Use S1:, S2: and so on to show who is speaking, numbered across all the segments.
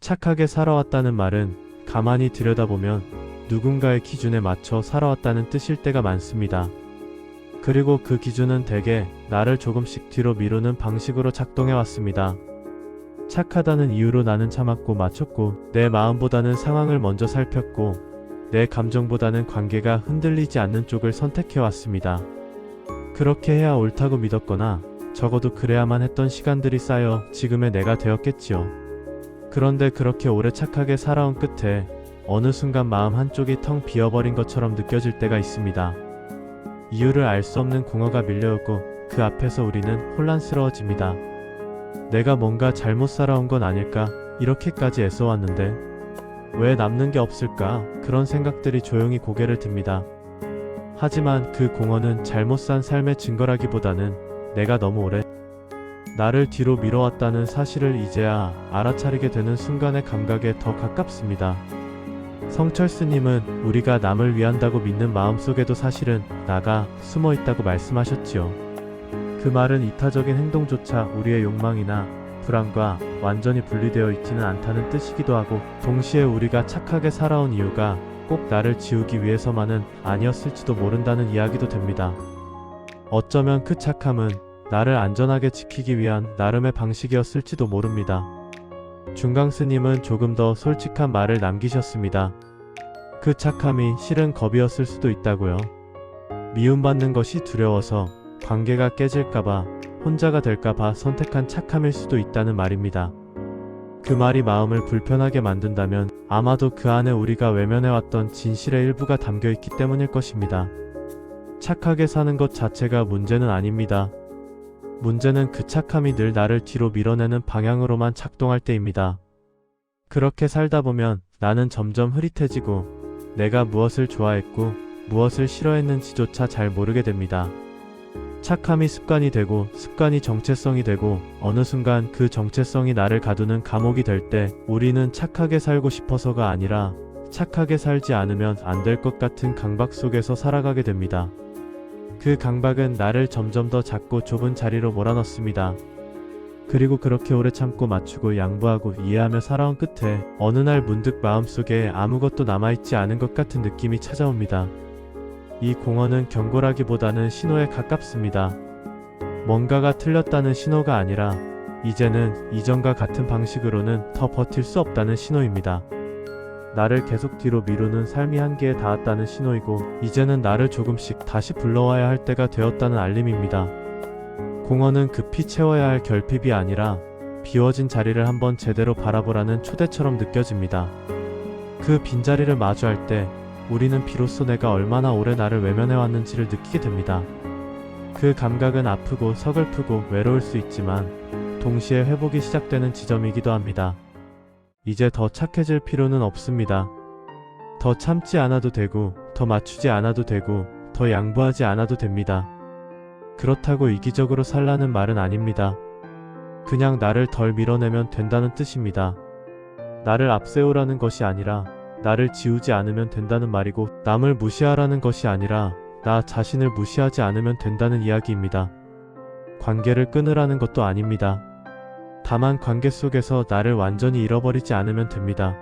S1: 착하게 살아왔다는 말은 가만히 들여다보면 누군가의 기준에 맞춰 살아왔다는 뜻일 때가 많습니다. 그리고 그 기준은 대개 나를 조금씩 뒤로 미루는 방식으로 작동해왔습니다. 착하다는 이유로 나는 참았고 맞췄고 내 마음보다는 상황을 먼저 살폈고 내 감정보다는 관계가 흔들리지 않는 쪽을 선택해왔습니다. 그렇게 해야 옳다고 믿었거나 적어도 그래야만 했던 시간들이 쌓여 지금의 내가 되었겠지요. 그런데 그렇게 오래 착하게 살아온 끝에 어느 순간 마음 한쪽이 텅 비어버린 것처럼 느껴질 때가 있습니다. 이유를 알 수 없는 공허가 밀려오고 그 앞에서 우리는 혼란스러워집니다. 내가 뭔가 잘못 살아온 건 아닐까? 이렇게까지 애써왔는데 왜 남는 게 없을까? 그런 생각들이 조용히 고개를 듭니다. 하지만 그 공허는 잘못 산 삶의 증거라기보다는 내가 너무 오래 나를 뒤로 밀어왔다는 사실을 이제야 알아차리게 되는 순간의 감각에 더 가깝습니다. 성철스님은 우리가 남을 위한다고 믿는 마음속에도 사실은 나가 숨어있다고 말씀하셨지요. 그 말은 이타적인 행동조차 우리의 욕망이나 불안과 완전히 분리되어 있지는 않다는 뜻이기도 하고 동시에 우리가 착하게 살아온 이유가 꼭 나를 지우기 위해서만은 아니었을지도 모른다는 이야기도 됩니다. 어쩌면 그 착함은 나를 안전하게 지키기 위한 나름의 방식이었을지도 모릅니다. 중강스님은 조금 더 솔직한 말을 남기셨습니다. 그 착함이 실은 겁이었을 수도 있다고요. 미움받는 것이 두려워서 관계가 깨질까봐 혼자가 될까봐 선택한 착함일 수도 있다는 말입니다. 그 말이 마음을 불편하게 만든다면 아마도 그 안에 우리가 외면해왔던 진실의 일부가 담겨있기 때문일 것입니다. 착하게 사는 것 자체가 문제는 아닙니다. 문제는 그 착함이 늘 나를 뒤로 밀어내는 방향으로만 작동할 때입니다. 그렇게 살다 보면 나는 점점 흐릿해지고 내가 무엇을 좋아했고 무엇을 싫어했는지조차 잘 모르게 됩니다. 착함이 습관이 되고 습관이 정체성이 되고 어느 순간 그 정체성이 나를 가두는 감옥이 될 때 우리는 착하게 살고 싶어서가 아니라 착하게 살지 않으면 안 될 것 같은 강박 속에서 살아가게 됩니다. 그 강박은 나를 점점 더 작고 좁은 자리로 몰아넣습니다. 그리고 그렇게 오래 참고 맞추고 양보하고 이해하며 살아온 끝에 어느 날 문득 마음속에 아무것도 남아있지 않은 것 같은 느낌이 찾아옵니다. 이 공허는 경고라기보다는 신호에 가깝습니다. 뭔가가 틀렸다는 신호가 아니라 이제는 이전과 같은 방식으로는 더 버틸 수 없다는 신호입니다. 나를 계속 뒤로 미루는 삶이 한계에 닿았다는 신호이고 이제는 나를 조금씩 다시 불러와야 할 때가 되었다는 알림입니다. 공허는 급히 채워야 할 결핍이 아니라 비워진 자리를 한번 제대로 바라보라는 초대처럼 느껴집니다. 그 빈자리를 마주할 때 우리는 비로소 내가 얼마나 오래 나를 외면해왔는지를 느끼게 됩니다. 그 감각은 아프고 서글프고 외로울 수 있지만 동시에 회복이 시작되는 지점이기도 합니다. 이제 더 착해질 필요는 없습니다. 더 참지 않아도 되고 더 맞추지 않아도 되고 더 양보하지 않아도 됩니다. 그렇다고 이기적으로 살라는 말은 아닙니다. 그냥 나를 덜 밀어내면 된다는 뜻입니다. 나를 앞세우라는 것이 아니라 나를 지우지 않으면 된다는 말이고 남을 무시하라는 것이 아니라 나 자신을 무시하지 않으면 된다는 이야기입니다. 관계를 끊으라는 것도 아닙니다. 다만 관계 속에서 나를 완전히 잃어버리지 않으면 됩니다.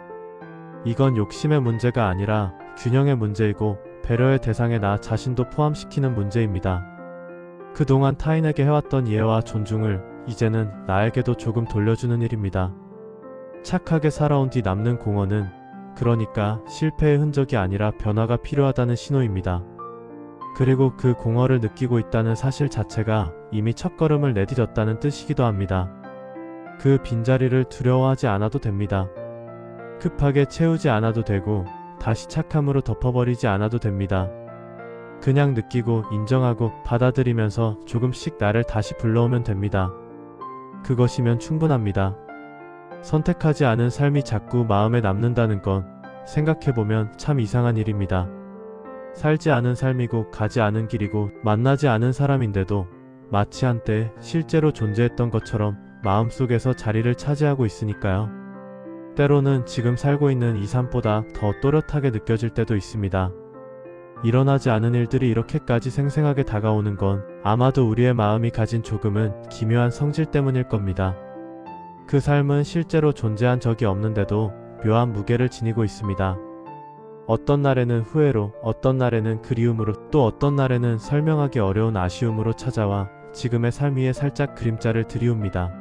S1: 이건 욕심의 문제가 아니라 균형의 문제이고 배려의 대상에 나 자신도 포함시키는 문제입니다. 그동안 타인에게 해왔던 이해와 존중을 이제는 나에게도 조금 돌려주는 일입니다. 착하게 살아온 뒤 남는 공허는 그러니까 실패의 흔적이 아니라 변화가 필요하다는 신호입니다. 그리고 그 공허를 느끼고 있다는 사실 자체가 이미 첫걸음을 내디뎠다는 뜻이기도 합니다. 그 빈자리를 두려워하지 않아도 됩니다. 급하게 채우지 않아도 되고 다시 착함으로 덮어버리지 않아도 됩니다. 그냥 느끼고 인정하고 받아들이면서 조금씩 나를 다시 불러오면 됩니다. 그것이면 충분합니다. 선택하지 않은 삶이 자꾸 마음에 남는다는 건 생각해보면 참 이상한 일입니다. 살지 않은 삶이고 가지 않은 길이고 만나지 않은 사람인데도 마치 한때 실제로 존재했던 것처럼 마음속에서 자리를 차지하고 있으니까요. 때로는 지금 살고 있는 이 삶보다 더 또렷하게 느껴질 때도 있습니다. 일어나지 않은 일들이 이렇게까지 생생하게 다가오는 건 아마도 우리의 마음이 가진 조금은 기묘한 성질 때문일 겁니다. 그 삶은 실제로 존재한 적이 없는데도 묘한 무게를 지니고 있습니다. 어떤 날에는 후회로, 어떤 날에는 그리움으로, 또 어떤 날에는 설명하기 어려운 아쉬움으로 찾아와 지금의 삶 위에 살짝 그림자를 들이웁니다.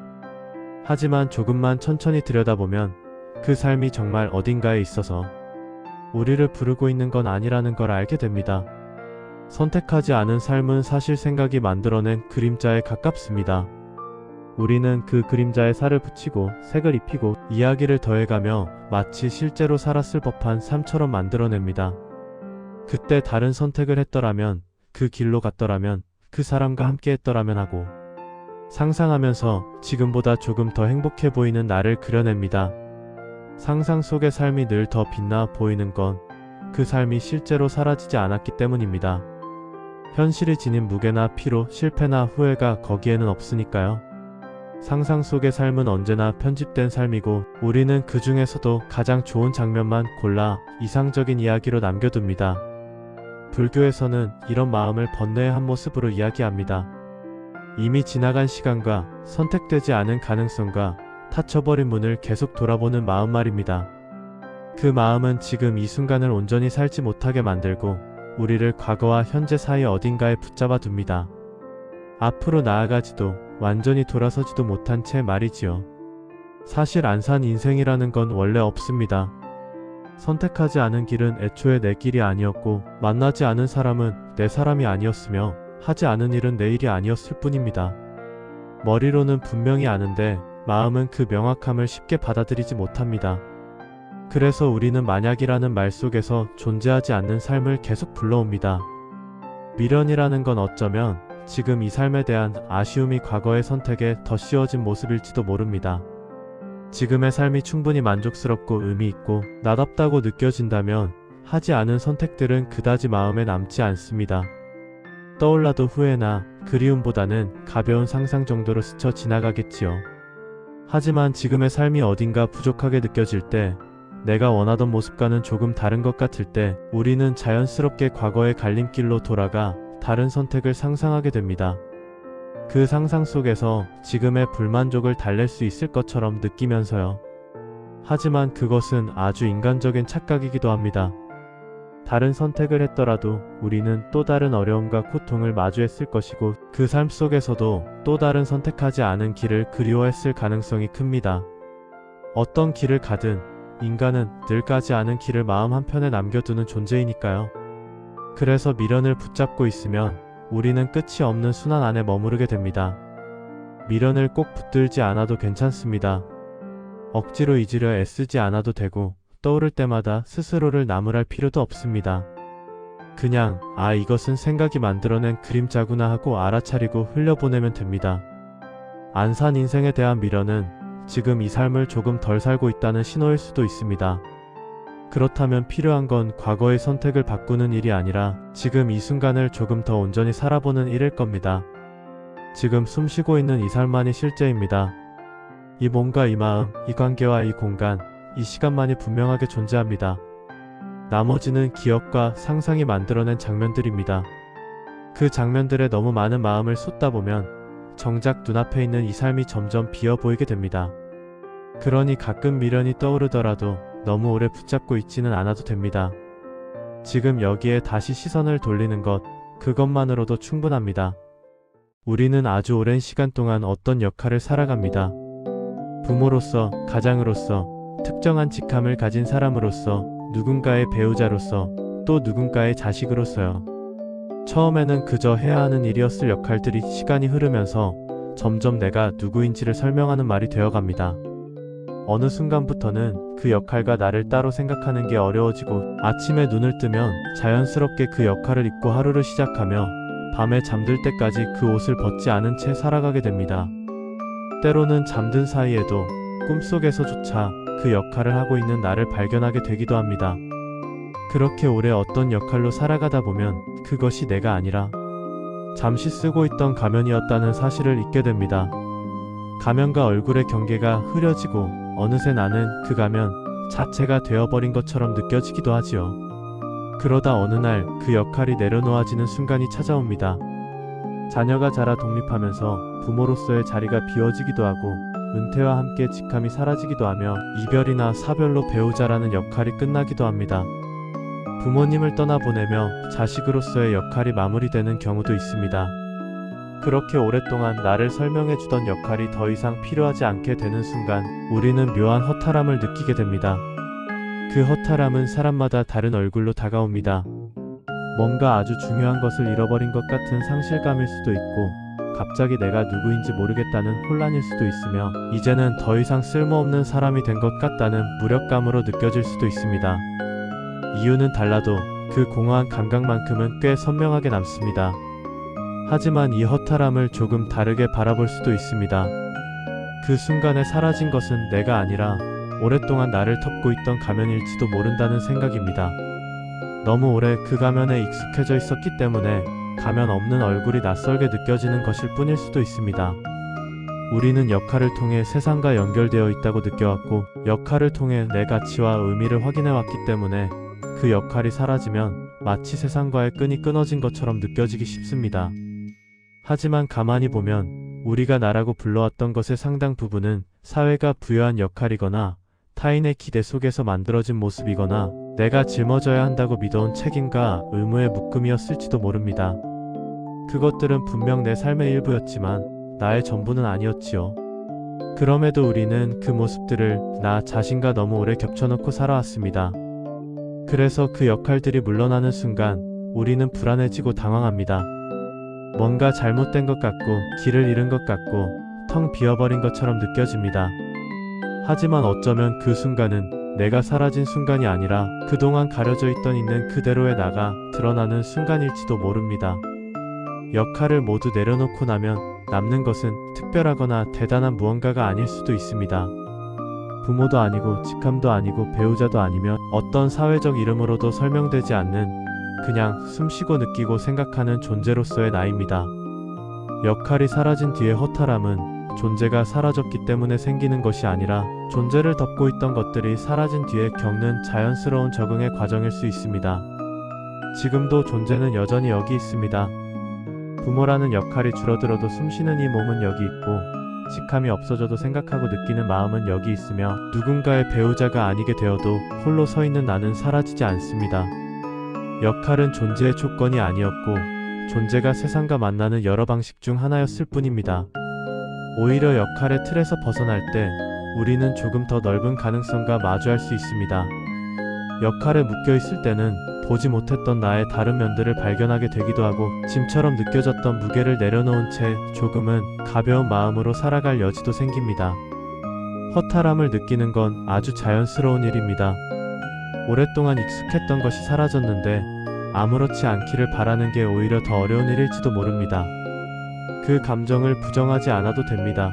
S1: 하지만 조금만 천천히 들여다보면 그 삶이 정말 어딘가에 있어서 우리를 부르고 있는 건 아니라는 걸 알게 됩니다. 선택하지 않은 삶은 사실 생각이 만들어낸 그림자에 가깝습니다. 우리는 그 그림자에 살을 붙이고 색을 입히고 이야기를 더해가며 마치 실제로 살았을 법한 삶처럼 만들어냅니다. 그때 다른 선택을 했더라면, 그 길로 갔더라면, 그 사람과 함께 했더라면 하고 상상하면서 지금보다 조금 더 행복해 보이는 나를 그려냅니다. 상상 속의 삶이 늘 더 빛나 보이는 건 그 삶이 실제로 사라지지 않았기 때문입니다. 현실이 지닌 무게나 피로, 실패나 후회가 거기에는 없으니까요. 상상 속의 삶은 언제나 편집된 삶이고 우리는 그 중에서도 가장 좋은 장면만 골라 이상적인 이야기로 남겨둡니다. 불교에서는 이런 마음을 번뇌의 한 모습으로 이야기합니다. 이미 지나간 시간과 선택되지 않은 가능성과 닫혀버린 문을 계속 돌아보는 마음 말입니다. 그 마음은 지금 이 순간을 온전히 살지 못하게 만들고 우리를 과거와 현재 사이 어딘가에 붙잡아 둡니다. 앞으로 나아가지도 완전히 돌아서지도 못한 채 말이지요. 사실 안 산 인생이라는 건 원래 없습니다. 선택하지 않은 길은 애초에 내 길이 아니었고 만나지 않은 사람은 내 사람이 아니었으며 하지 않은 일은 내 일이 아니었을 뿐입니다. 머리로는 분명히 아는데 마음은 그 명확함을 쉽게 받아들이지 못합니다. 그래서 우리는 만약이라는 말 속에서 존재하지 않는 삶을 계속 불러옵니다. 미련이라는 건 어쩌면 지금 이 삶에 대한 아쉬움이 과거의 선택에 더 씌워진 모습일지도 모릅니다. 지금의 삶이 충분히 만족스럽고 의미있고 나답다고 느껴진다면 하지 않은 선택들은 그다지 마음에 남지 않습니다. 떠올라도 후회나 그리움보다는 가벼운 상상 정도로 스쳐 지나가겠지요. 하지만 지금의 삶이 어딘가 부족하게 느껴질 때, 내가 원하던 모습과는 조금 다른 것 같을 때 우리는 자연스럽게 과거의 갈림길로 돌아가 다른 선택을 상상하게 됩니다. 그 상상 속에서 지금의 불만족을 달랠 수 있을 것처럼 느끼면서요. 하지만 그것은 아주 인간적인 착각이기도 합니다. 다른 선택을 했더라도 우리는 또 다른 어려움과 고통을 마주했을 것이고 그 삶 속에서도 또 다른 선택하지 않은 길을 그리워했을 가능성이 큽니다. 어떤 길을 가든 인간은 늘 가지 않은 길을 마음 한편에 남겨두는 존재이니까요. 그래서 미련을 붙잡고 있으면 우리는 끝이 없는 순환 안에 머무르게 됩니다. 미련을 꼭 붙들지 않아도 괜찮습니다. 억지로 잊으려 애쓰지 않아도 되고 떠오를 때마다 스스로를 나무랄 필요도 없습니다. 그냥 이것은 생각이 만들어낸 그림자구나 하고 알아차리고 흘려보내면 됩니다. 안 산 인생에 대한 미련은 지금 이 삶을 조금 덜 살고 있다는 신호일 수도 있습니다. 그렇다면 필요한 건 과거의 선택을 바꾸는 일이 아니라 지금 이 순간을 조금 더 온전히 살아보는 일일 겁니다. 지금 숨쉬고 있는 이 삶만이 실제입니다. 이 몸과 이 마음, 이 관계와 이 공간, 이 시간만이 분명하게 존재합니다. 나머지는 기억과 상상이 만들어낸 장면들입니다. 그 장면들에 너무 많은 마음을 쏟다 보면 정작 눈앞에 있는 이 삶이 점점 비어 보이게 됩니다. 그러니 가끔 미련이 떠오르더라도 너무 오래 붙잡고 있지는 않아도 됩니다. 지금 여기에 다시 시선을 돌리는 것, 그것만으로도 충분합니다. 우리는 아주 오랜 시간 동안 어떤 역할을 살아갑니다. 부모로서, 가장으로서, 특정한 직함을 가진 사람으로서, 누군가의 배우자로서, 또 누군가의 자식으로서요. 처음에는 그저 해야 하는 일이었을 역할들이 시간이 흐르면서 점점 내가 누구인지를 설명하는 말이 되어갑니다. 어느 순간부터는 그 역할과 나를 따로 생각하는 게 어려워지고 아침에 눈을 뜨면 자연스럽게 그 역할을 입고 하루를 시작하며 밤에 잠들 때까지 그 옷을 벗지 않은 채 살아가게 됩니다. 때로는 잠든 사이에도 꿈속에서조차 그 역할을 하고 있는 나를 발견하게 되기도 합니다. 그렇게 오래 어떤 역할로 살아가다 보면 그것이 내가 아니라 잠시 쓰고 있던 가면이었다는 사실을 잊게 됩니다. 가면과 얼굴의 경계가 흐려지고 어느새 나는 그 가면 자체가 되어버린 것처럼 느껴지기도 하지요. 그러다 어느 날 그 역할이 내려놓아지는 순간이 찾아옵니다. 자녀가 자라 독립하면서 부모로서의 자리가 비워지기도 하고 은퇴와 함께 직함이 사라지기도 하며 이별이나 사별로 배우자라는 역할이 끝나기도 합니다. 부모님을 떠나보내며 자식으로서의 역할이 마무리되는 경우도 있습니다. 그렇게 오랫동안 나를 설명해주던 역할이 더 이상 필요하지 않게 되는 순간 우리는 묘한 허탈함을 느끼게 됩니다. 그 허탈함은 사람마다 다른 얼굴로 다가옵니다. 뭔가 아주 중요한 것을 잃어버린 것 같은 상실감일 수도 있고, 갑자기 내가 누구인지 모르겠다는 혼란일 수도 있으며, 이제는 더 이상 쓸모없는 사람이 된 것 같다는 무력감으로 느껴질 수도 있습니다. 이유는 달라도 그 공허한 감각만큼은 꽤 선명하게 남습니다. 하지만 이 허탈함을 조금 다르게 바라볼 수도 있습니다. 그 순간에 사라진 것은 내가 아니라 오랫동안 나를 덮고 있던 가면일지도 모른다는 생각입니다. 너무 오래 그 가면에 익숙해져 있었기 때문에 가면 없는 얼굴이 낯설게 느껴지는 것일 뿐일 수도 있습니다. 우리는 역할을 통해 세상과 연결되어 있다고 느껴왔고, 역할을 통해 내 가치와 의미를 확인해왔기 때문에 그 역할이 사라지면 마치 세상과의 끈이 끊어진 것처럼 느껴지기 쉽습니다. 하지만 가만히 보면 우리가 나라고 불러왔던 것의 상당 부분은 사회가 부여한 역할이거나 타인의 기대 속에서 만들어진 모습이거나 내가 짊어져야 한다고 믿어온 책임과 의무의 묶음이었을지도 모릅니다. 그것들은 분명 내 삶의 일부였지만 나의 전부는 아니었지요. 그럼에도 우리는 그 모습들을 나 자신과 너무 오래 겹쳐놓고 살아왔습니다. 그래서 그 역할들이 물러나는 순간 우리는 불안해지고 당황합니다. 뭔가 잘못된 것 같고 길을 잃은 것 같고 텅 비어버린 것처럼 느껴집니다. 하지만 어쩌면 그 순간은 내가 사라진 순간이 아니라 그동안 가려져 있는 그대로의 나가 드러나는 순간일지도 모릅니다. 역할을 모두 내려놓고 나면 남는 것은 특별하거나 대단한 무언가가 아닐 수도 있습니다. 부모도 아니고 직함도 아니고 배우자도 아니면 어떤 사회적 이름으로도 설명되지 않는 그냥 숨쉬고 느끼고 생각하는 존재로서의 나입니다. 역할이 사라진 뒤의 허탈함은 존재가 사라졌기 때문에 생기는 것이 아니라 존재를 덮고 있던 것들이 사라진 뒤에 겪는 자연스러운 적응의 과정일 수 있습니다. 지금도 존재는 여전히 여기 있습니다. 부모라는 역할이 줄어들어도 숨쉬는 이 몸은 여기 있고, 직함이 없어져도 생각하고 느끼는 마음은 여기 있으며, 누군가의 배우자가 아니게 되어도 홀로 서 있는 나는 사라지지 않습니다. 역할은 존재의 조건이 아니었고, 존재가 세상과 만나는 여러 방식 중 하나였을 뿐입니다. 오히려 역할의 틀에서 벗어날 때 우리는 조금 더 넓은 가능성과 마주할 수 있습니다. 역할에 묶여있을 때는 보지 못했던 나의 다른 면들을 발견하게 되기도 하고, 짐처럼 느껴졌던 무게를 내려놓은 채 조금은 가벼운 마음으로 살아갈 여지도 생깁니다. 허탈함을 느끼는 건 아주 자연스러운 일입니다. 오랫동안 익숙했던 것이 사라졌는데 아무렇지 않기를 바라는 게 오히려 더 어려운 일일지도 모릅니다. 그 감정을 부정하지 않아도 됩니다.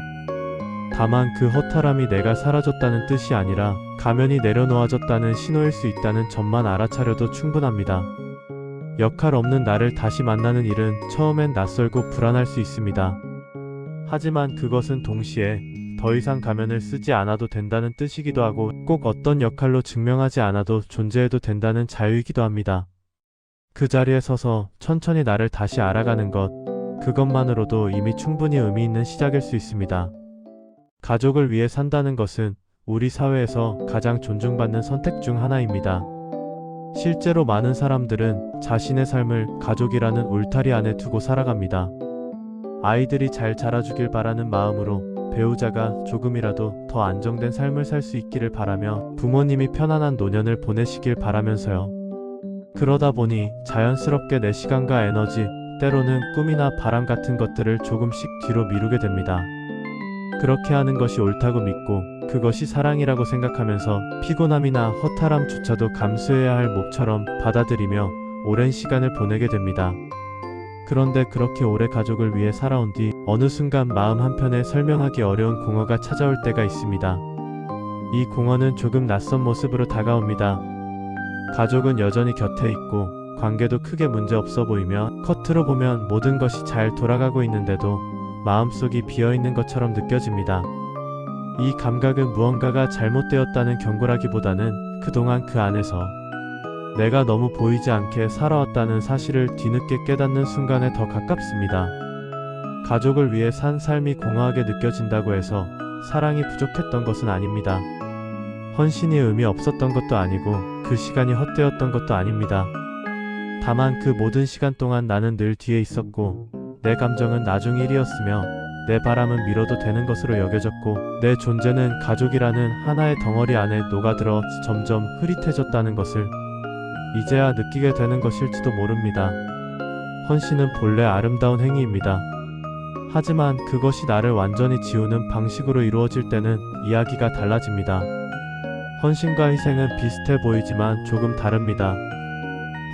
S1: 다만 그 허탈함이 내가 사라졌다는 뜻이 아니라 가면이 내려놓아졌다는 신호일 수 있다는 점만 알아차려도 충분합니다. 역할 없는 나를 다시 만나는 일은 처음엔 낯설고 불안할 수 있습니다. 하지만 그것은 동시에 더 이상 가면을 쓰지 않아도 된다는 뜻이기도 하고, 꼭 어떤 역할로 증명하지 않아도 존재해도 된다는 자유이기도 합니다. 그 자리에 서서 천천히 나를 다시 알아가는 것, 그것만으로도 이미 충분히 의미 있는 시작일 수 있습니다. 가족을 위해 산다는 것은 우리 사회에서 가장 존중받는 선택 중 하나입니다. 실제로 많은 사람들은 자신의 삶을 가족이라는 울타리 안에 두고 살아갑니다. 아이들이 잘 자라주길 바라는 마음으로, 배우자가 조금이라도 더 안정된 삶을 살 수 있기를 바라며, 부모님이 편안한 노년을 보내시길 바라면서요. 그러다 보니 자연스럽게 내 시간과 에너지, 때로는 꿈이나 바람 같은 것들을 조금씩 뒤로 미루게 됩니다. 그렇게 하는 것이 옳다고 믿고 그것이 사랑이라고 생각하면서 피곤함이나 허탈함조차도 감수해야 할 몫처럼 받아들이며 오랜 시간을 보내게 됩니다. 그런데 그렇게 오래 가족을 위해 살아온 뒤 어느 순간 마음 한편에 설명하기 어려운 공허가 찾아올 때가 있습니다. 이 공허는 조금 낯선 모습으로 다가옵니다. 가족은 여전히 곁에 있고 관계도 크게 문제 없어 보이며, 겉으로 보면 모든 것이 잘 돌아가고 있는데도 마음속이 비어있는 것처럼 느껴집니다. 이 감각은 무언가가 잘못되었다는 경고라기보다는 그동안 그 안에서 내가 너무 보이지 않게 살아왔다는 사실을 뒤늦게 깨닫는 순간에 더 가깝습니다. 가족을 위해 산 삶이 공허하게 느껴진다고 해서 사랑이 부족했던 것은 아닙니다. 헌신이 의미 없었던 것도 아니고 그 시간이 헛되었던 것도 아닙니다. 다만 그 모든 시간 동안 나는 늘 뒤에 있었고 내 감정은 나중 일이었으며 내 바람은 미뤄도 되는 것으로 여겨졌고 내 존재는 가족이라는 하나의 덩어리 안에 녹아들어 점점 흐릿해졌다는 것을 이제야 느끼게 되는 것일지도 모릅니다. 헌신은 본래 아름다운 행위입니다. 하지만 그것이 나를 완전히 지우는 방식으로 이루어질 때는 이야기가 달라집니다. 헌신과 희생은 비슷해 보이지만 조금 다릅니다.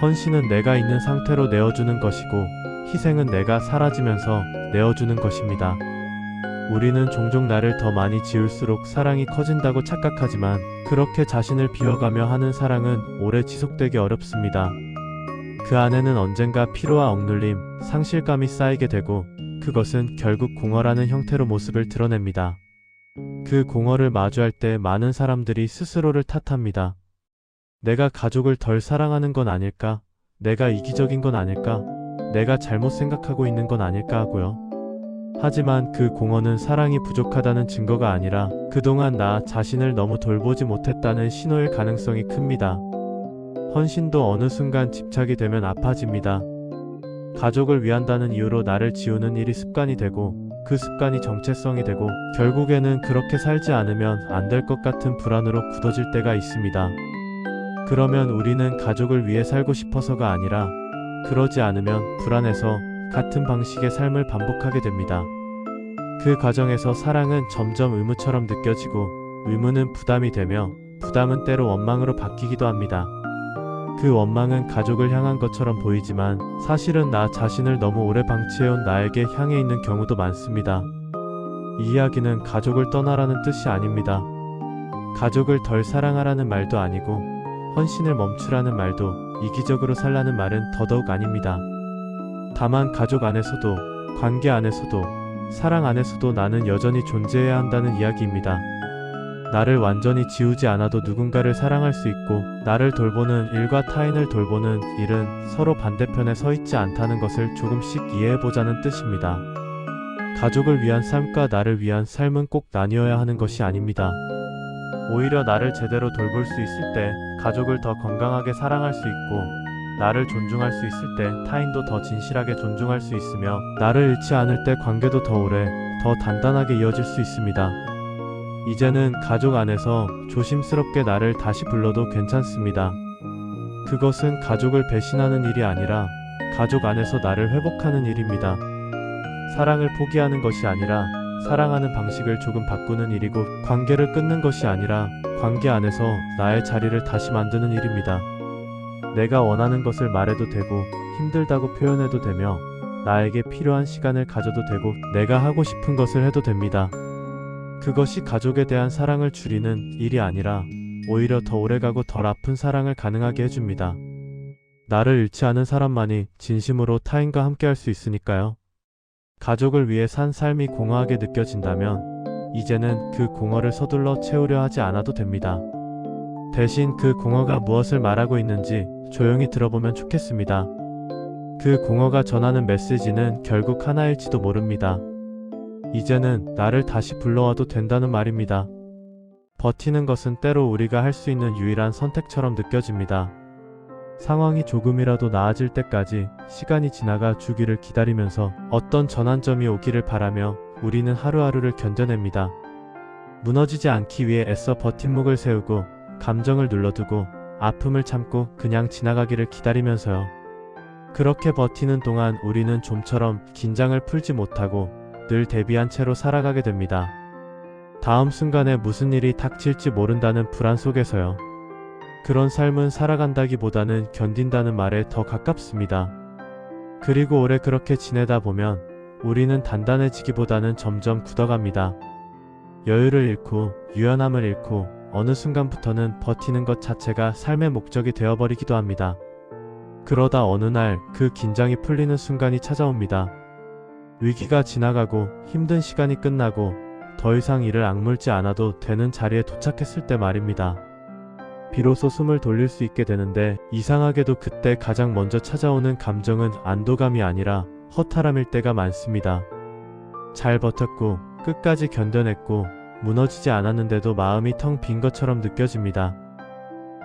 S1: 헌신은 내가 있는 상태로 내어주는 것이고 희생은 내가 사라지면서 내어주는 것입니다. 우리는 종종 나를 더 많이 지울수록 사랑이 커진다고 착각하지만 그렇게 자신을 비워가며 하는 사랑은 오래 지속되기 어렵습니다. 그 안에는 언젠가 피로와 억눌림, 상실감이 쌓이게 되고 그것은 결국 공허라는 형태로 모습을 드러냅니다. 그 공허를 마주할 때 많은 사람들이 스스로를 탓합니다. 내가 가족을 덜 사랑하는 건 아닐까? 내가 이기적인 건 아닐까? 내가 잘못 생각하고 있는 건 아닐까 하고요. 하지만 그 공허는 사랑이 부족하다는 증거가 아니라 그동안 나 자신을 너무 돌보지 못했다는 신호일 가능성이 큽니다. 헌신도 어느 순간 집착이 되면 아파집니다. 가족을 위한다는 이유로 나를 지우는 일이 습관이 되고 그 습관이 정체성이 되고 결국에는 그렇게 살지 않으면 안 될 것 같은 불안으로 굳어질 때가 있습니다. 그러면 우리는 가족을 위해 살고 싶어서가 아니라 그러지 않으면 불안해서 같은 방식의 삶을 반복하게 됩니다. 그 과정에서 사랑은 점점 의무처럼 느껴지고 의무는 부담이 되며 부담은 때로 원망으로 바뀌기도 합니다. 그 원망은 가족을 향한 것처럼 보이지만 사실은 나 자신을 너무 오래 방치해온 나에게 향해 있는 경우도 많습니다. 이 이야기는 가족을 떠나라는 뜻이 아닙니다. 가족을 덜 사랑하라는 말도 아니고 헌신을 멈추라는 말도 이기적으로 살라는 말은 더더욱 아닙니다. 다만 가족 안에서도 관계 안에서도 사랑 안에서도 나는 여전히 존재해야 한다는 이야기입니다. 나를 완전히 지우지 않아도 누군가를 사랑할 수 있고 나를 돌보는 일과 타인을 돌보는 일은 서로 반대편에 서 있지 않다는 것을 조금씩 이해해보자는 뜻입니다. 가족을 위한 삶과 나를 위한 삶은 꼭 나뉘어야 하는 것이 아닙니다. 오히려 나를 제대로 돌볼 수 있을 때 가족을 더 건강하게 사랑할 수 있고 나를 존중할 수 있을 때 타인도 더 진실하게 존중할 수 있으며 나를 잃지 않을 때 관계도 더 오래, 더 단단하게 이어질 수 있습니다. 이제는 가족 안에서 조심스럽게 나를 다시 불러도 괜찮습니다. 그것은 가족을 배신하는 일이 아니라 가족 안에서 나를 회복하는 일입니다. 사랑을 포기하는 것이 아니라 사랑하는 방식을 조금 바꾸는 일이고 관계를 끊는 것이 아니라 관계 안에서 나의 자리를 다시 만드는 일입니다. 내가 원하는 것을 말해도 되고 힘들다고 표현해도 되며 나에게 필요한 시간을 가져도 되고 내가 하고 싶은 것을 해도 됩니다. 그것이 가족에 대한 사랑을 줄이는 일이 아니라 오히려 더 오래가고 덜 아픈 사랑을 가능하게 해줍니다. 나를 잃지 않은 사람만이 진심으로 타인과 함께할 수 있으니까요. 가족을 위해 산 삶이 공허하게 느껴진다면 이제는 그 공허를 서둘러 채우려 하지 않아도 됩니다. 대신 그 공허가 무엇을 말하고 있는지 조용히 들어보면 좋겠습니다. 그 공허가 전하는 메시지는 결국 하나일지도 모릅니다. 이제는 나를 다시 불러와도 된다는 말입니다. 버티는 것은 때로 우리가 할 수 있는 유일한 선택처럼 느껴집니다. 상황이 조금이라도 나아질 때까지 시간이 지나가 주기를 기다리면서 어떤 전환점이 오기를 바라며 우리는 하루하루를 견뎌냅니다. 무너지지 않기 위해 애써 버팀목을 세우고 감정을 눌러두고 아픔을 참고 그냥 지나가기를 기다리면서요. 그렇게 버티는 동안 우리는 좀처럼 긴장을 풀지 못하고 늘 대비한 채로 살아가게 됩니다. 다음 순간에 무슨 일이 닥칠지 모른다는 불안 속에서요. 그런 삶은 살아간다기보다는 견딘다는 말에 더 가깝습니다. 그리고 오래 그렇게 지내다 보면 우리는 단단해지기보다는 점점 굳어갑니다. 여유를 잃고 유연함을 잃고 어느 순간부터는 버티는 것 자체가 삶의 목적이 되어버리기도 합니다. 그러다 어느 날 그 긴장이 풀리는 순간이 찾아옵니다. 위기가 지나가고 힘든 시간이 끝나고 더 이상 이를 악물지 않아도 되는 자리에 도착했을 때 말입니다. 비로소 숨을 돌릴 수 있게 되는데 이상하게도 그때 가장 먼저 찾아오는 감정은 안도감이 아니라 허탈함일 때가 많습니다. 잘 버텼고 끝까지 견뎌냈고 무너지지 않았는데도 마음이 텅 빈 것처럼 느껴집니다.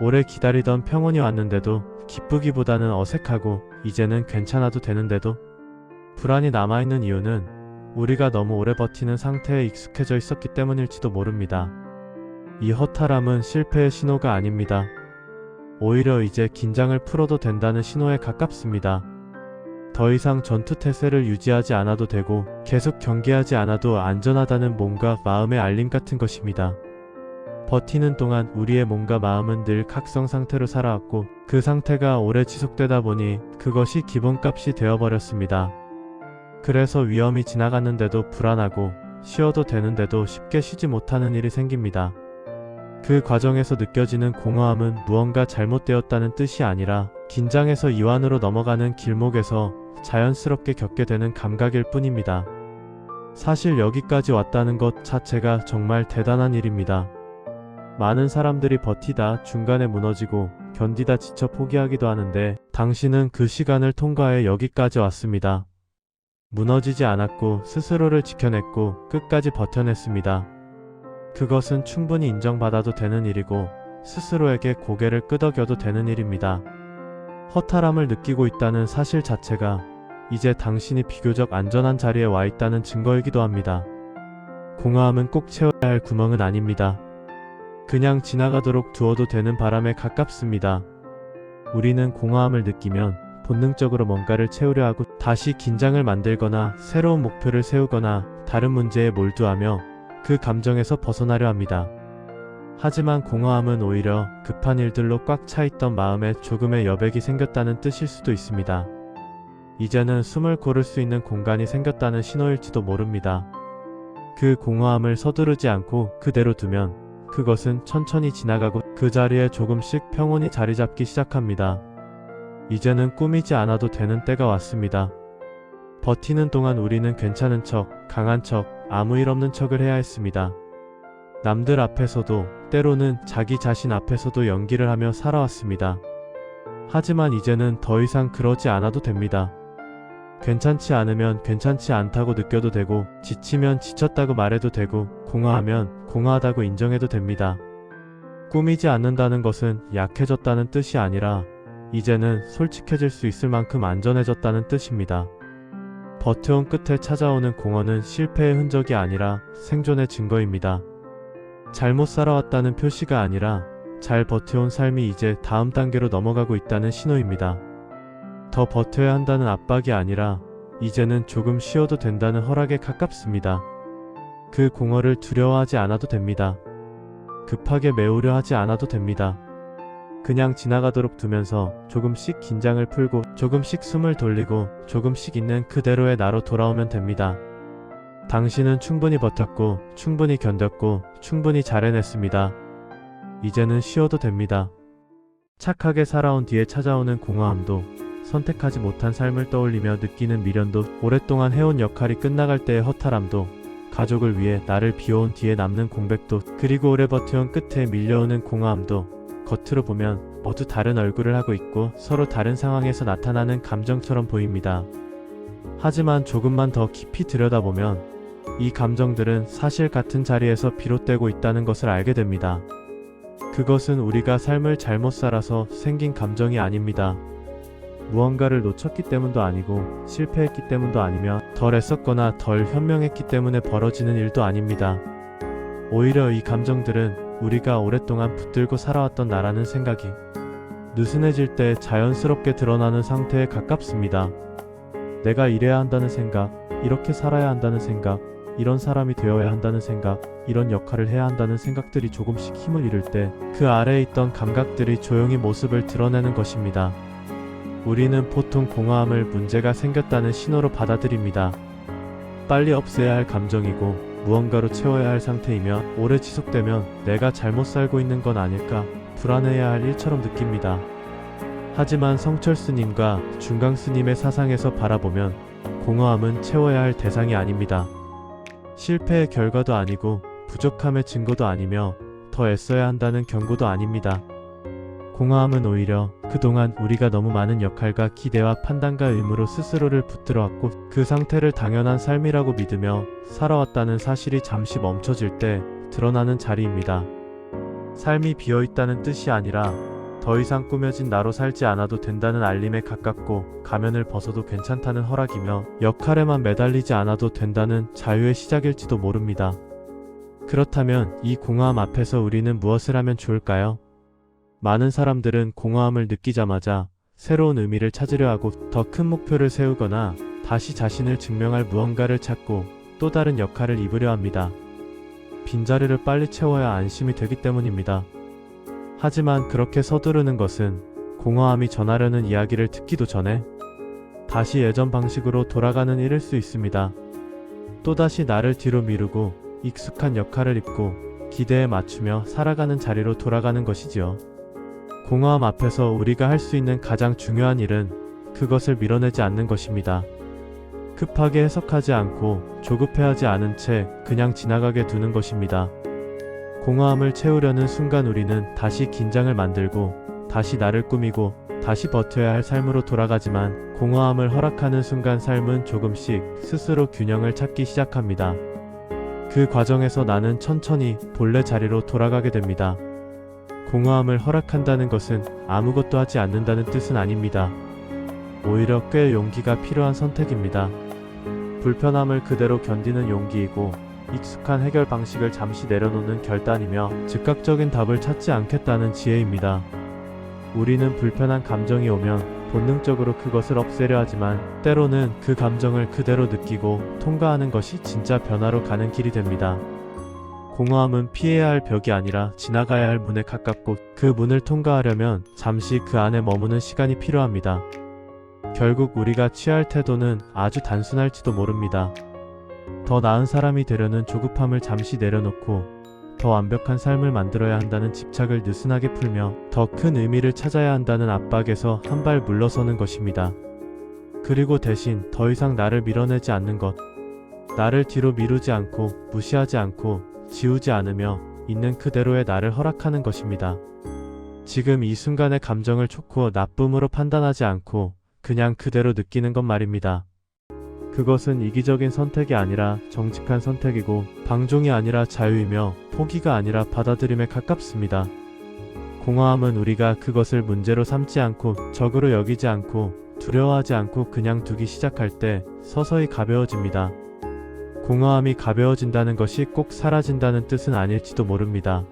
S1: 오래 기다리던 평온이 왔는데도 기쁘기보다는 어색하고 이제는 괜찮아도 되는데도 불안이 남아있는 이유는 우리가 너무 오래 버티는 상태에 익숙해져 있었기 때문일지도 모릅니다. 이 허탈함은 실패의 신호가 아닙니다. 오히려 이제 긴장을 풀어도 된다는 신호에 가깝습니다. 더 이상 전투 태세를 유지하지 않아도 되고 계속 경계하지 않아도 안전하다는 몸과 마음의 알림 같은 것입니다. 버티는 동안 우리의 몸과 마음은 늘 각성 상태로 살아왔고 그 상태가 오래 지속되다 보니 그것이 기본값이 되어버렸습니다. 그래서 위험이 지나갔는데도 불안하고 쉬어도 되는데도 쉽게 쉬지 못하는 일이 생깁니다. 그 과정에서 느껴지는 공허함은 무언가 잘못되었다는 뜻이 아니라 긴장에서 이완으로 넘어가는 길목에서 자연스럽게 겪게 되는 감각일 뿐입니다. 사실 여기까지 왔다는 것 자체가 정말 대단한 일입니다. 많은 사람들이 버티다 중간에 무너지고 견디다 지쳐 포기하기도 하는데 당신은 그 시간을 통과해 여기까지 왔습니다. 무너지지 않았고 스스로를 지켜냈고 끝까지 버텨냈습니다. 그것은 충분히 인정받아도 되는 일이고 스스로에게 고개를 끄덕여도 되는 일입니다. 허탈함을 느끼고 있다는 사실 자체가 이제 당신이 비교적 안전한 자리에 와 있다는 증거이기도 합니다. 공허함은 꼭 채워야 할 구멍은 아닙니다. 그냥 지나가도록 두어도 되는 바람에 가깝습니다. 우리는 공허함을 느끼면 본능적으로 뭔가를 채우려 하고 다시 긴장을 만들거나 새로운 목표를 세우거나 다른 문제에 몰두하며 그 감정에서 벗어나려 합니다. 하지만 공허함은 오히려 급한 일들로 꽉 차있던 마음에 조금의 여백이 생겼다는 뜻일 수도 있습니다. 이제는 숨을 고를 수 있는 공간이 생겼다는 신호일지도 모릅니다. 그 공허함을 서두르지 않고 그대로 두면 그것은 천천히 지나가고 그 자리에 조금씩 평온이 자리 잡기 시작합니다. 이제는 꾸미지 않아도 되는 때가 왔습니다. 버티는 동안 우리는 괜찮은 척, 강한 척, 아무 일 없는 척을 해야 했습니다. 남들 앞에서도 때로는 자기 자신 앞에서도 연기를 하며 살아왔습니다. 하지만 이제는 더 이상 그러지 않아도 됩니다. 괜찮지 않으면 괜찮지 않다고 느껴도 되고 지치면 지쳤다고 말해도 되고 공허하면 공허하다고 인정해도 됩니다. 꾸미지 않는다는 것은 약해졌다는 뜻이 아니라 이제는 솔직해질 수 있을 만큼 안전해졌다는 뜻입니다. 버텨온 끝에 찾아오는 공허는 실패의 흔적이 아니라 생존의 증거입니다. 잘못 살아왔다는 표시가 아니라 잘 버텨온 삶이 이제 다음 단계로 넘어가고 있다는 신호입니다. 더 버텨야 한다는 압박이 아니라 이제는 조금 쉬어도 된다는 허락에 가깝습니다. 그 공허를 두려워하지 않아도 됩니다. 급하게 메우려 하지 않아도 됩니다. 그냥 지나가도록 두면서 조금씩 긴장을 풀고 조금씩 숨을 돌리고 조금씩 있는 그대로의 나로 돌아오면 됩니다. 당신은 충분히 버텼고 충분히 견뎠고 충분히 잘 해냈습니다. 이제는 쉬어도 됩니다. 착하게 살아온 뒤에 찾아오는 공허함도 선택하지 못한 삶을 떠올리며 느끼는 미련도 오랫동안 해온 역할이 끝나갈 때의 허탈함도 가족을 위해 나를 비워온 뒤에 남는 공백도 그리고 오래 버텨온 끝에 밀려오는 공허함도 겉으로 보면 모두 다른 얼굴을 하고 있고 서로 다른 상황에서 나타나는 감정처럼 보입니다. 하지만 조금만 더 깊이 들여다보면 이 감정들은 사실 같은 자리에서 비롯되고 있다는 것을 알게 됩니다. 그것은 우리가 삶을 잘못 살아서 생긴 감정이 아닙니다. 무언가를 놓쳤기 때문도 아니고 실패했기 때문도 아니며 덜 애썼거나 덜 현명했기 때문에 벌어지는 일도 아닙니다. 오히려 이 감정들은 우리가 오랫동안 붙들고 살아왔던 나라는 생각이 느슨해질 때 자연스럽게 드러나는 상태에 가깝습니다. 내가 이래야 한다는 생각, 이렇게 살아야 한다는 생각, 이런 사람이 되어야 한다는 생각, 이런 역할을 해야 한다는 생각들이 조금씩 힘을 잃을 때 그 아래에 있던 감각들이 조용히 모습을 드러내는 것입니다. 우리는 보통 공허함을 문제가 생겼다는 신호로 받아들입니다. 빨리 없애야 할 감정이고 무언가로 채워야 할 상태이며 오래 지속되면 내가 잘못 살고 있는 건 아닐까 불안해야 할 일처럼 느낍니다. 하지만 성철스님과 중강스님의 사상에서 바라보면 공허함은 채워야 할 대상이 아닙니다. 실패의 결과도 아니고 부족함의 증거도 아니며 더 애써야 한다는 경고도 아닙니다. 공허함은 오히려 그동안 우리가 너무 많은 역할과 기대와 판단과 의무로 스스로를 붙들어왔고 그 상태를 당연한 삶이라고 믿으며 살아왔다는 사실이 잠시 멈춰질 때 드러나는 자리입니다. 삶이 비어있다는 뜻이 아니라 더 이상 꾸며진 나로 살지 않아도 된다는 알림에 가깝고, 가면을 벗어도 괜찮다는 허락이며 역할에만 매달리지 않아도 된다는 자유의 시작일지도 모릅니다. 그렇다면 이 공허함 앞에서 우리는 무엇을 하면 좋을까요? 많은 사람들은 공허함을 느끼자마자 새로운 의미를 찾으려 하고 더 큰 목표를 세우거나 다시 자신을 증명할 무언가를 찾고 또 다른 역할을 입으려 합니다. 빈자리를 빨리 채워야 안심이 되기 때문입니다. 하지만 그렇게 서두르는 것은 공허함이 전하려는 이야기를 듣기도 전에 다시 예전 방식으로 돌아가는 일일 수 있습니다. 또다시 나를 뒤로 미루고 익숙한 역할을 입고 기대에 맞추며 살아가는 자리로 돌아가는 것이지요. 공허함 앞에서 우리가 할 수 있는 가장 중요한 일은 그것을 밀어내지 않는 것입니다. 급하게 해석하지 않고 조급해하지 않은 채 그냥 지나가게 두는 것입니다. 공허함을 채우려는 순간 우리는 다시 긴장을 만들고 다시 나를 꾸미고 다시 버텨야 할 삶으로 돌아가지만, 공허함을 허락하는 순간 삶은 조금씩 스스로 균형을 찾기 시작합니다. 그 과정에서 나는 천천히 본래 자리로 돌아가게 됩니다. 공허함을 허락한다는 것은 아무것도 하지 않는다는 뜻은 아닙니다. 오히려 꽤 용기가 필요한 선택입니다. 불편함을 그대로 견디는 용기이고, 익숙한 해결 방식을 잠시 내려놓는 결단이며, 즉각적인 답을 찾지 않겠다는 지혜입니다. 우리는 불편한 감정이 오면 본능적으로 그것을 없애려 하지만, 때로는 그 감정을 그대로 느끼고 통과하는 것이 진짜 변화로 가는 길이 됩니다. 공허함은 피해야 할 벽이 아니라 지나가야 할 문에 가깝고, 그 문을 통과하려면 잠시 그 안에 머무는 시간이 필요합니다. 결국 우리가 취할 태도는 아주 단순할지도 모릅니다. 더 나은 사람이 되려는 조급함을 잠시 내려놓고 더 완벽한 삶을 만들어야 한다는 집착을 느슨하게 풀며 더 큰 의미를 찾아야 한다는 압박에서 한 발 물러서는 것입니다. 그리고 대신 더 이상 나를 밀어내지 않는 것, 나를 뒤로 미루지 않고 무시하지 않고 지우지 않으며 있는 그대로의 나를 허락하는 것입니다. 지금 이 순간의 감정을 좋고 나쁨으로 판단하지 않고 그냥 그대로 느끼는 것 말입니다. 그것은 이기적인 선택이 아니라 정직한 선택이고, 방종이 아니라 자유이며 포기가 아니라 받아들임에 가깝습니다. 공허함은 우리가 그것을 문제로 삼지 않고 적으로 여기지 않고 두려워하지 않고 그냥 두기 시작할 때 서서히 가벼워집니다. 공허함이 가벼워진다는 것이 꼭 사라진다는 뜻은 아닐지도 모릅니다.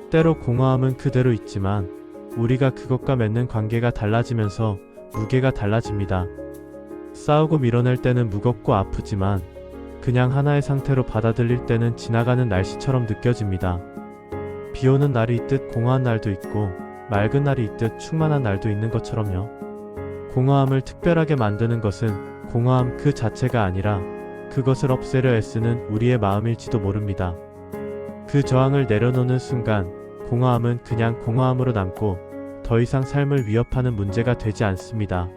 S1: 때로 공허함은 그대로 있지만 우리가 그것과 맺는 관계가 달라지면서 무게가 달라집니다. 싸우고 밀어낼 때는 무겁고 아프지만 그냥 하나의 상태로 받아들일 때는 지나가는 날씨처럼 느껴집니다. 비 오는 날이 있듯 공허한 날도 있고, 맑은 날이 있듯 충만한 날도 있는 것처럼요. 공허함을 특별하게 만드는 것은 공허함 그 자체가 아니라 그것을 없애려 애쓰는 우리의 마음일지도 모릅니다. 그 저항을 내려놓는 순간 공허함은 그냥 공허함으로 남고 더 이상 삶을 위협하는 문제가 되지 않습니다.